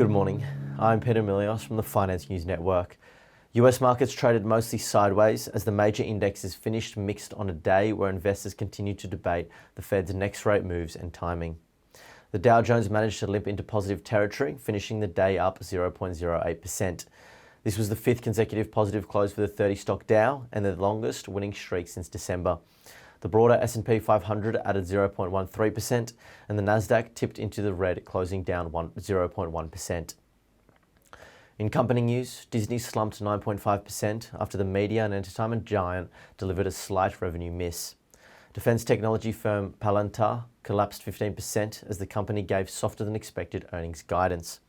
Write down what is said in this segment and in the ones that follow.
Good morning. I'm Peter Milios from the Finance News Network. US markets traded mostly sideways as the major indexes finished mixed on a day where investors continued to debate the Fed's next rate moves and timing. The Dow Jones managed to limp into positive territory, finishing the day up 0.08%. This was the fifth consecutive positive close for the 30-stock Dow and the longest winning streak since December. The broader S&P 500 added 0.13% and the Nasdaq tipped into the red, closing down 0.1%. In company news, Disney slumped 9.5% after the media and entertainment giant delivered a slight revenue miss. Defense technology firm Palantir collapsed 15% as the company gave softer than expected earnings guidance.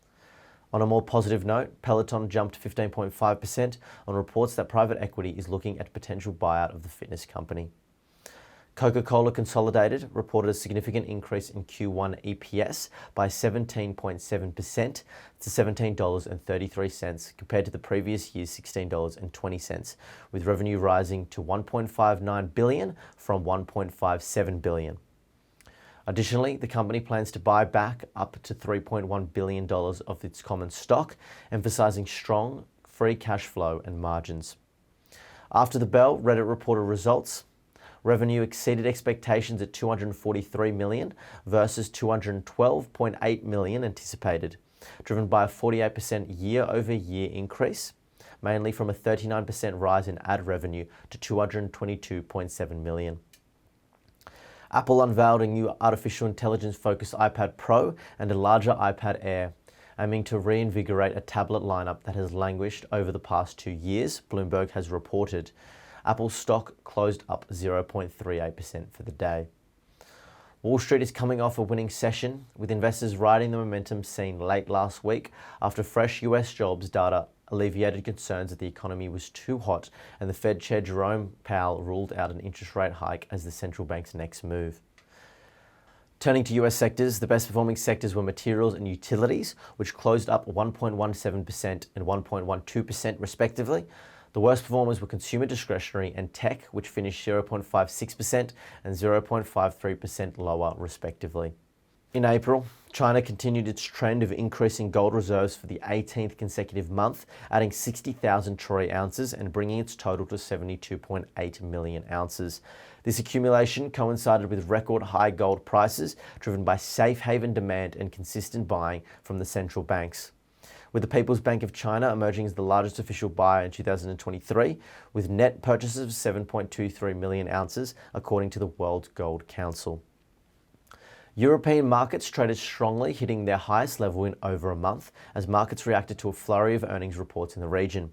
On a more positive note, Peloton jumped 15.5% on reports that private equity is looking at potential buyout of the fitness company. Coca-Cola Consolidated reported a significant increase in Q1 EPS by 17.7% to $17.33 compared to the previous year's $16.20, with revenue rising to $1.59 billion from $1.57 billion. Additionally, the company plans to buy back up to $3.1 billion of its common stock, emphasizing strong free cash flow and margins. After the bell, Reddit reported results. Revenue exceeded expectations at $243 million versus $212.8 million anticipated, driven by a 48% year-over-year increase, mainly from a 39% rise in ad revenue to $222.7 million. Apple unveiled a new artificial intelligence-focused iPad Pro and a larger iPad Air, aiming to reinvigorate a tablet lineup that has languished over the past 2 years, Bloomberg has reported. Apple's stock closed up 0.38% for the day. Wall Street is coming off a winning session, with investors riding the momentum seen late last week after fresh US jobs data alleviated concerns that the economy was too hot and the Fed Chair Jerome Powell ruled out an interest rate hike as the central bank's next move. Turning to US sectors, the best performing sectors were materials and utilities, which closed up 1.17% and 1.12% respectively. The worst performers were consumer discretionary and tech, which finished 0.56% and 0.53% lower respectively. In April, China continued its trend of increasing gold reserves for the 18th consecutive month, adding 60,000 troy ounces and bringing its total to 72.8 million ounces. This accumulation coincided with record high gold prices, driven by safe haven demand and consistent buying from the central banks, with the People's Bank of China emerging as the largest official buyer in 2023, with net purchases of 7.23 million ounces, according to the World Gold Council. European markets traded strongly, hitting their highest level in over a month, as markets reacted to a flurry of earnings reports in the region.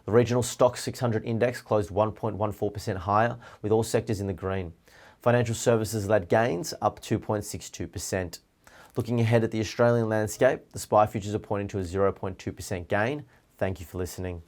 The regional Stoxx 600 index closed 1.14% higher, with all sectors in the green. Financial services led gains, up 2.62%. Looking ahead at the Australian landscape, the SPI futures are pointing to a 0.2% gain. Thank you for listening.